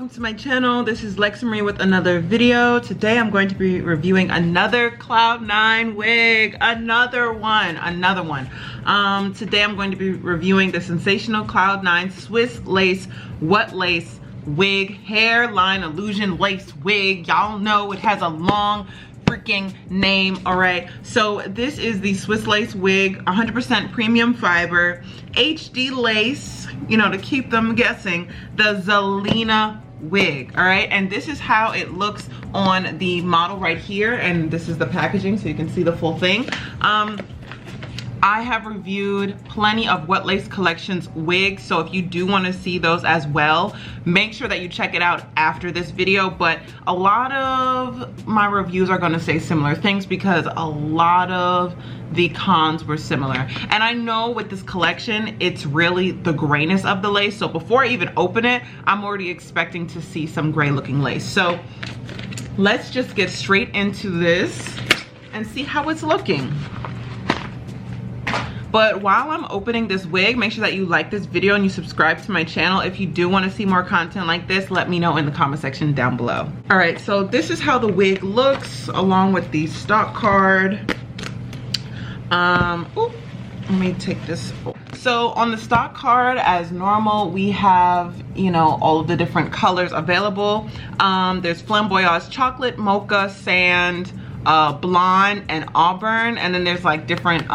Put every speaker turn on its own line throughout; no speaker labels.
welcome to my channel. This is Lexsa with another video. Today I'm going to be reviewing another Cloud9 wig, another one. Today I'm going to be reviewing the Sensational Cloud9 Swiss lace what lace wig, hairline illusion lace wig. Y'all know it has a long freaking name. All right, so this is the Swiss lace wig, 100% premium fiber, HD lace, you know, to keep them guessing, the Zelena wig. All right, and this is how it looks on the model right here, and this is the packaging so you can see the full thing. I have reviewed plenty of What Lace Collections wigs, so if you do want to see those as well, make sure that you check it out after this video. But a lot of my reviews are going to say similar things because a lot of the cons were similar. And I know with this collection, it's really the grayness of the lace. So before I even open it, I'm already expecting to see some gray looking lace. So let's just get straight into this and see how it's looking. But while I'm opening this wig, make sure that you like this video and you subscribe to my channel. If you do want to see more content like this, let me know in the comment section down below. All right, so this is how the wig looks along with the stock card. Let me take this. So on the stock card, as normal, we have, you know, all of the different colors available. There's flamboyage, chocolate, mocha, sand, blonde, and auburn, and then there's like different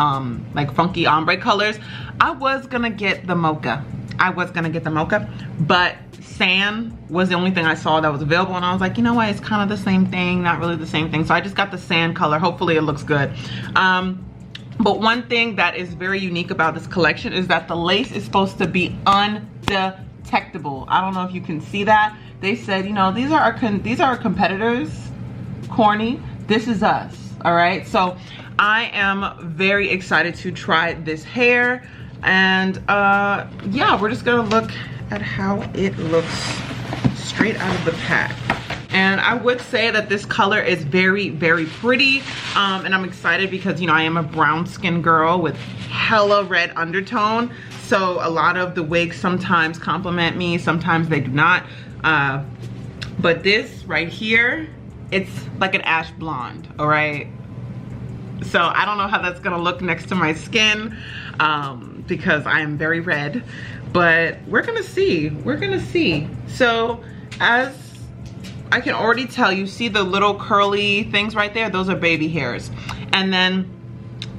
like funky ombre colors. I was gonna get the mocha, but sand was the only thing I saw that was available, and I was like, you know what, it's kind of the same thing, not really the same thing, so I just got the sand color. Hopefully it looks good. But one thing that is very unique about this collection is that the lace is supposed to be undetectable. I don't know if you can see that. They said, you know, these are our competitors, corny. This is us. All right, so I am very excited to try this hair, and yeah, we're just gonna look at how it looks straight out of the pack. And I would say that this color is very, very pretty, and I'm excited because, you know, I am a brown skin girl with hella red undertone, so a lot of the wigs sometimes compliment me, sometimes they do not, but this right here, it's like an ash blonde. All right, so I don't know how that's gonna look next to my skin because I am very red, but we're gonna see. So as I can already tell, you see the little curly things right there, those are baby hairs. And then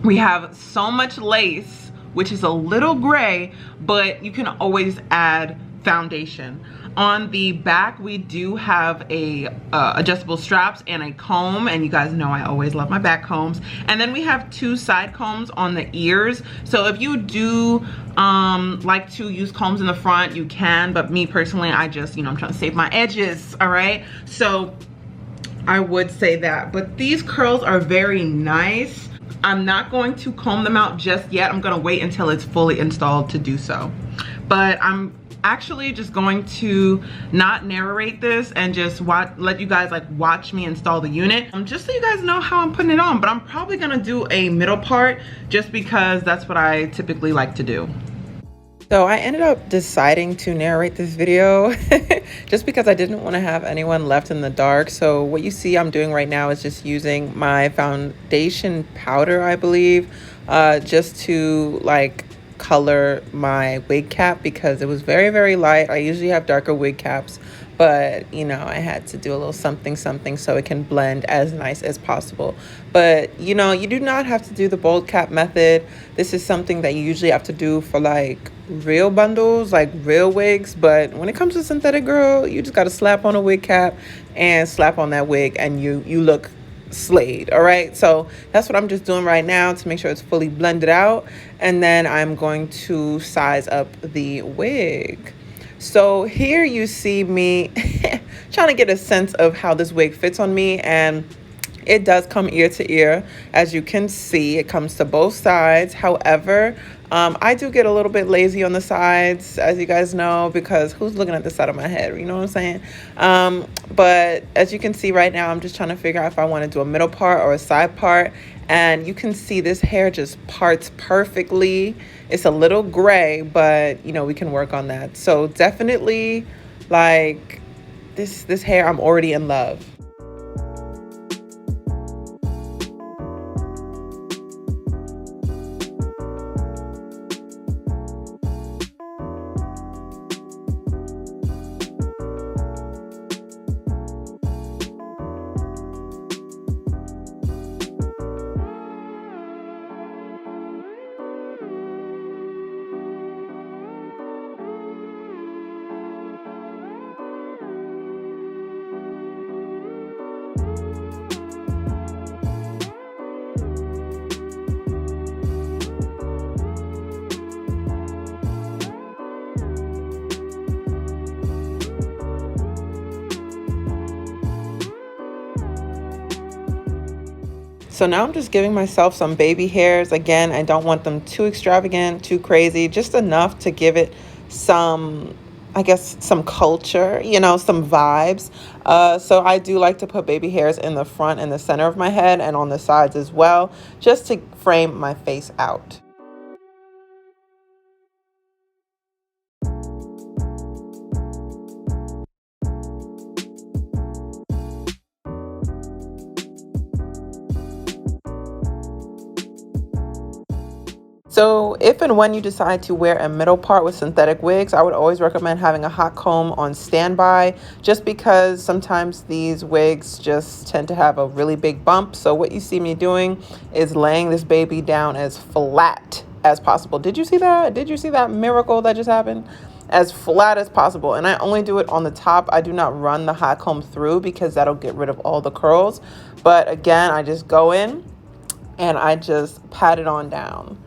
we have so much lace, which is a little gray, but you can always add foundation. On the back, we do have a adjustable straps and a comb, and you guys know I always love my back combs. And then we have two side combs on the ears. So if you do like to use combs in the front, you can, but me personally, I just, you know, I'm trying to save my edges. All right, so I would say that, but these curls are very nice. I'm not going to comb them out just yet. I'm gonna wait until it's fully installed to do so. But I'm actually just going to not narrate this and just let you guys like watch me install the unit, just so you guys know how I'm putting it on. But I'm probably gonna do a middle part just because that's what I typically like to do. So I ended up deciding to narrate this video just because I didn't want to have anyone left in the dark. So what you see I'm doing right now is just using my foundation powder, I believe, just to like color my wig cap because it was very, very light. I usually have darker wig caps, but you know, I had to do a little something so it can blend as nice as possible. But you know, you do not have to do the bold cap method. This is something that you usually have to do for like real bundles, like real wigs. But when it comes to synthetic, girl, you just got to slap on a wig cap and slap on that wig and you look slayed. All right, so that's what I'm just doing right now to make sure it's fully blended out, and then I'm going to size up the wig. So here you see me trying to get a sense of how this wig fits on me, and it does come ear to ear. As you can see, it comes to both sides. However, I do get a little bit lazy on the sides, as you guys know, because who's looking at the side of my head, you know what I'm saying? But as you can see right now, I'm just trying to figure out if I want to do a middle part or a side part. And you can see this hair just parts perfectly. It's a little gray, but you know, we can work on that. So definitely like this hair, I'm already in love. So now I'm just giving myself some baby hairs. Again, I don't want them too extravagant, too crazy, just enough to give it some, I guess, some culture, you know, some vibes. So I do like to put baby hairs in the front and the center of my head and on the sides as well, just to frame my face out. So if and when you decide to wear a middle part with synthetic wigs, I would always recommend having a hot comb on standby, just because sometimes these wigs just tend to have a really big bump. So what you see me doing is laying this baby down as flat as possible. Did you see that? Did you see that miracle that just happened? As flat as possible. And I only do it on the top. I do not run the hot comb through because that'll get rid of all the curls. But again, I just go in and I just pat it on down.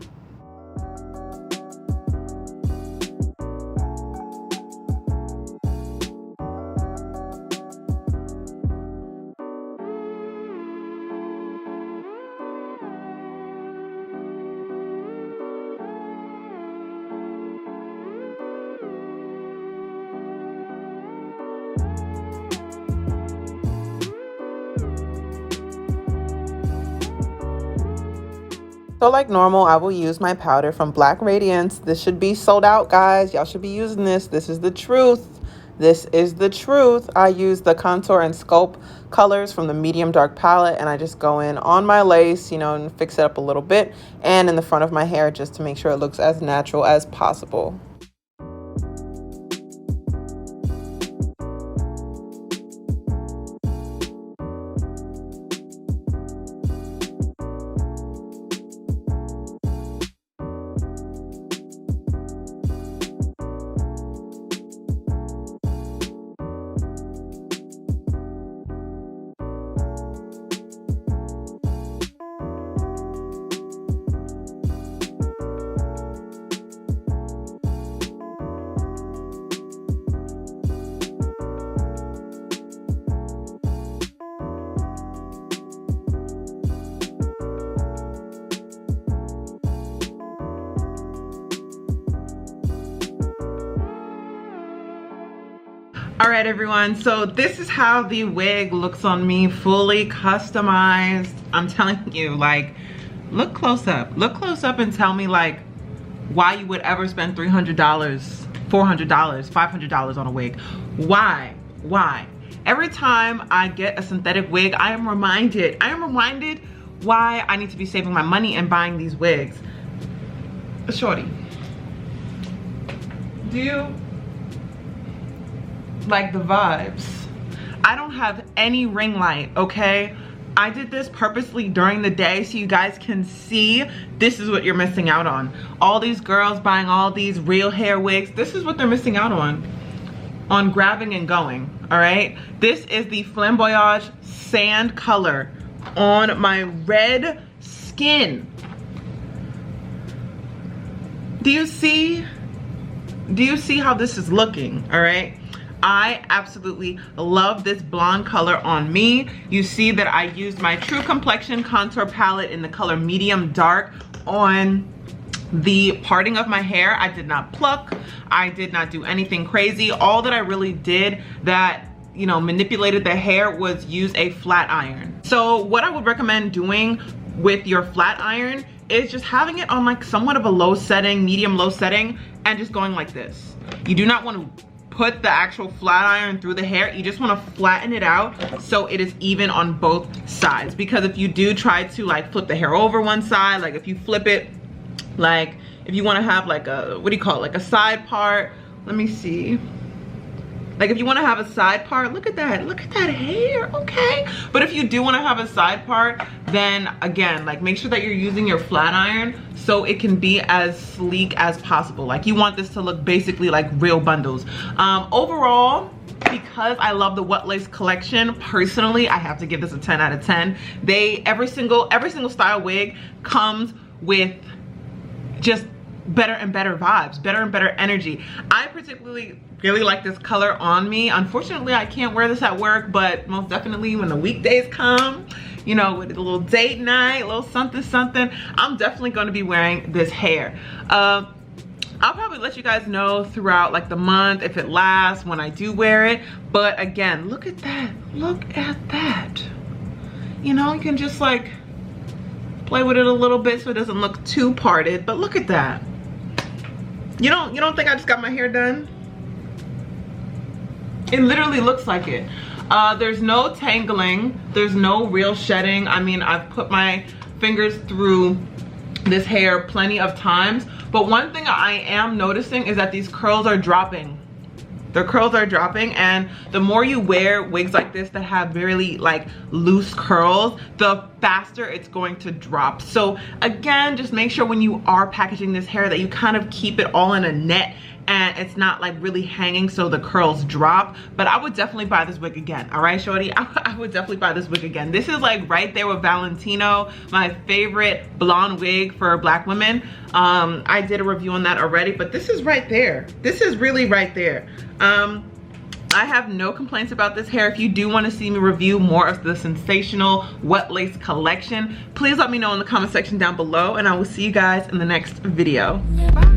So like normal, I will use my powder from Black Radiance. This should be sold out, guys. Y'all should be using this. This is the truth. This is the truth. I use the contour and sculpt colors from the medium dark palette, and I just go in on my lace, you know, and fix it up a little bit, and in the front of my hair just to make sure it looks as natural as possible. All right, everyone, so this is how the wig looks on me, fully customized. I'm telling you, like, look close up and tell me, like, why you would ever spend $300, $400, $500 on a wig. Why? Every time I get a synthetic wig, I am reminded why I need to be saving my money and buying these wigs. Shorty, do you like the vibes? I don't have any ring light, okay? I did this purposely during the day so you guys can see this is what you're missing out on. All these girls buying all these real hair wigs, this is what they're missing out on grabbing and going, all right? This is the Flamboyage Sand color on my red skin. Do you see how this is looking, all right? I absolutely love this blonde color on me. You see that I used my True Complexion contour palette in the color medium dark on the parting of my hair. I did not pluck. I did not do anything crazy. All that I really did that, you know, manipulated the hair was use a flat iron. So what I would recommend doing with your flat iron is just having it on like somewhat of a low setting, medium low setting, and just going like this. You do not want to put the actual flat iron through the hair, you just want to flatten it out so it is even on both sides. Because if you do try to like flip the hair over one side, like if you flip it, like if you want to have like a, what do you call it, like a side part, let me see. Like if you want to have a side part, look at that hair, okay? But if you do want to have a side part, then again, like make sure that you're using your flat iron so it can be as sleek as possible. Like you want this to look basically like real bundles. Overall, because I love the What Lace collection, personally, I have to give this a 10 out of 10. Every single style wig comes with just better and better vibes, better and better energy. I particularly really like this color on me. Unfortunately, I can't wear this at work, but most definitely when the weekdays come, you know, with a little date night, a little something something, I'm definitely going to be wearing this hair. I'll probably let you guys know throughout like the month if it lasts, when I do wear it. But again, look at that, look at that. You know, you can just like play with it a little bit so it doesn't look too parted, but look at that. You don't think I just got my hair done? It literally looks like it. There's no tangling, there's no real shedding. I mean, I've put my fingers through this hair plenty of times, but one thing I am noticing is that these curls are dropping. The curls are dropping, and the more you wear wigs like this that have very like loose curls, the faster it's going to drop. So again, just make sure when you are packaging this hair that you kind of keep it all in a net and it's not like really hanging so the curls drop. But I would definitely buy this wig again. All right, shorty, I would definitely buy this wig again. This is like right there with Valentino, my favorite blonde wig for Black women. I did a review on that already, but this is right there. This is really right there. I have no complaints about this hair. If you do want to see me review more of the Sensational What Lace collection, please let me know in the comment section down below, and I will see you guys in the next video. Bye.